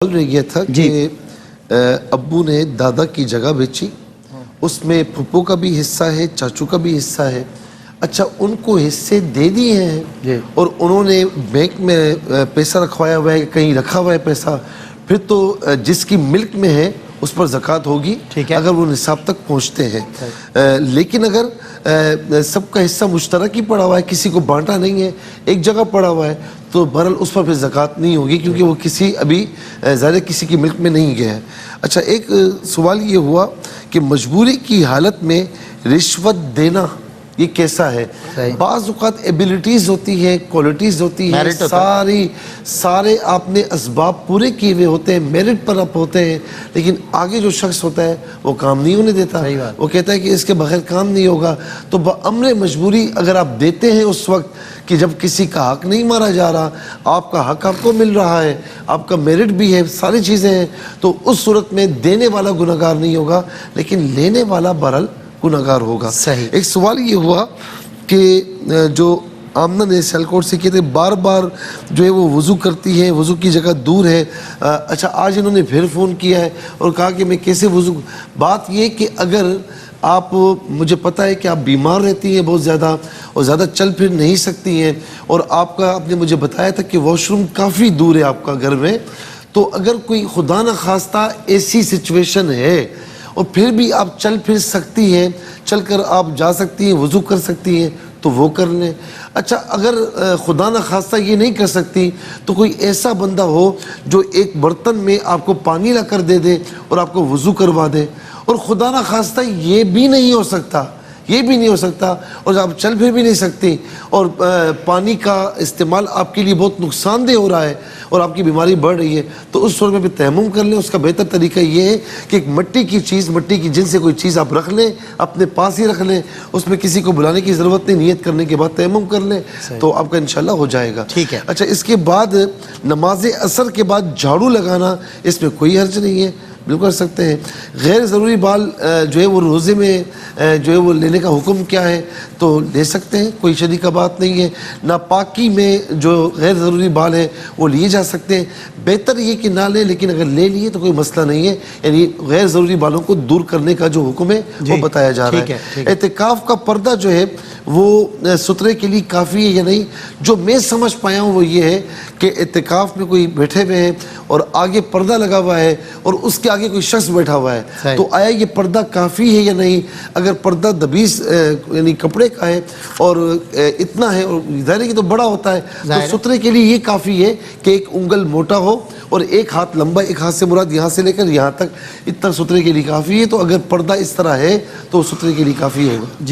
رہ گیا تھا کہ ابو نے دادا کی جگہ بیچی، اس میں پھپھو کا بھی حصہ ہے، چاچو کا بھی حصہ ہے. اچھا ان کو حصے دے دیے ہیں اور انہوں نے بینک میں پیسہ رکھوایا ہوا ہے، کہیں رکھا ہوا ہے پیسہ، پھر تو جس کی ملک میں ہے اس پر زکوٰۃ ہوگی اگر وہ نصاب تک پہنچتے ہیں. لیکن اگر سب کا حصہ مشترک ہی پڑا ہوا ہے، کسی کو بانٹا نہیں ہے، ایک جگہ پڑا ہوا ہے، تو بہرحال اس پر پھر زکوٰۃ نہیں ہوگی کیونکہ وہ کسی ابھی ظاہر کسی کی ملک میں نہیں گیا ہے. اچھا ایک سوال یہ ہوا کہ مجبوری کی حالت میں رشوت دینا یہ کیسا ہے؟ بعض اوقات ایبیلٹیز ہوتی ہیں، کوالٹیز ہوتی ہیں، سارے آپ نے اسباب پورے کیے ہوئے ہوتے ہیں، میرٹ پر آپ ہوتے ہیں، لیکن آگے جو شخص ہوتا ہے وہ کام نہیں ہونے دیتا، وہ کہتا ہے کہ اس کے بغیر کام نہیں ہوگا. تو بامر مجبوری اگر آپ دیتے ہیں اس وقت کہ جب کسی کا حق نہیں مارا جا رہا، آپ کا حق آپ کو مل رہا ہے، آپ کا میرٹ بھی ہے، ساری چیزیں ہیں، تو اس صورت میں دینے والا گناہگار نہیں ہوگا لیکن لینے والا بہرحال گناہگار ہوگا. ایک سوال یہ ہوا کہ جو آمنہ نے سیالکوٹ سے کہتے بار بار جو ہے وہ وضو کرتی ہے، وضو کی جگہ دور ہے. اچھا آج انہوں نے پھر فون کیا ہے اور کہا کہ میں کیسے وضو. بات یہ کہ اگر آپ، مجھے پتہ ہے کہ آپ بیمار رہتی ہیں بہت زیادہ اور زیادہ چل پھر نہیں سکتی ہیں، اور آپ نے مجھے بتایا تھا کہ واش روم کافی دور ہے آپ کا گھر میں، تو اگر کوئی خدا نخواستہ ایسی سچویشن ہے اور پھر بھی آپ چل پھر سکتی ہیں، چل کر آپ جا سکتی ہیں، وضو کر سکتی ہیں تو وہ کر لیں. اچھا اگر خدا نخواستہ یہ نہیں کر سکتی تو کوئی ایسا بندہ ہو جو ایک برتن میں آپ کو پانی لا کر دے دے اور آپ کو وضو کروا دے. اور خدا نخواستہ یہ بھی نہیں ہو سکتا، یہ بھی نہیں ہو سکتا اور آپ چل پھر بھی نہیں سکتی اور پانی کا استعمال آپ کے لیے بہت نقصان دہ ہو رہا ہے اور آپ کی بیماری بڑھ رہی ہے، تو اس صورت میں بھی تیمم کر لیں. اس کا بہتر طریقہ یہ ہے کہ ایک مٹی کی چیز، مٹی کی جن سے کوئی چیز آپ رکھ لیں، اپنے پاس ہی رکھ لیں، اس میں کسی کو بلانے کی ضرورت نہیں، نیت کرنے کے بعد تیمم کر لیں تو آپ کا انشاءاللہ ہو جائے گا. اچھا اس کے بعد نماز عصر کے بعد جھاڑو لگانا، اس میں کوئی حرج نہیں ہے، بالکل کر سکتے ہیں. غیر ضروری بال جو ہے وہ روزے میں جو ہے وہ لینے کا حکم کیا ہے؟ تو لے سکتے ہیں، کوئی شدید کا بات نہیں ہے. ناپاکی میں جو غیر ضروری بال ہیں وہ لیے جا سکتے ہیں، بہتر یہ کہ نہ لیں، لیکن اگر لے لیے تو کوئی مسئلہ نہیں ہے. یعنی غیر ضروری بالوں کو دور کرنے کا جو حکم ہے وہ بتایا جا رہا ہے. اعتکاف کا پردہ جو ہے وہ سترے کے لیے کافی ہے یا نہیں؟ جو میں سمجھ پایا ہوں وہ یہ ہے کہ اعتکاف میں کوئی بیٹھے ہوئے ہیں اور آگے پردہ لگا ہوا ہے اور اس کے آگے کوئی شخص بیٹھا ہوا ہے، تو آیا یہ پردہ کافی ہے یا نہیں؟ اگر پردہ دبیس یعنی کپڑے کا ہے اور اتنا ہے اور ظاہر ہے کہ تو بڑا ہوتا ہے، تو سترے کے لیے یہ کافی ہے کہ ایک انگل موٹا ہو اور ایک ہاتھ لمبا، ایک ہاتھ سے مراد یہاں سے لے کر یہاں تک، اتنا سترے کے لیے کافی ہے. تو اگر پردہ اس طرح ہے تو سترے کے لیے کافی ہوگا.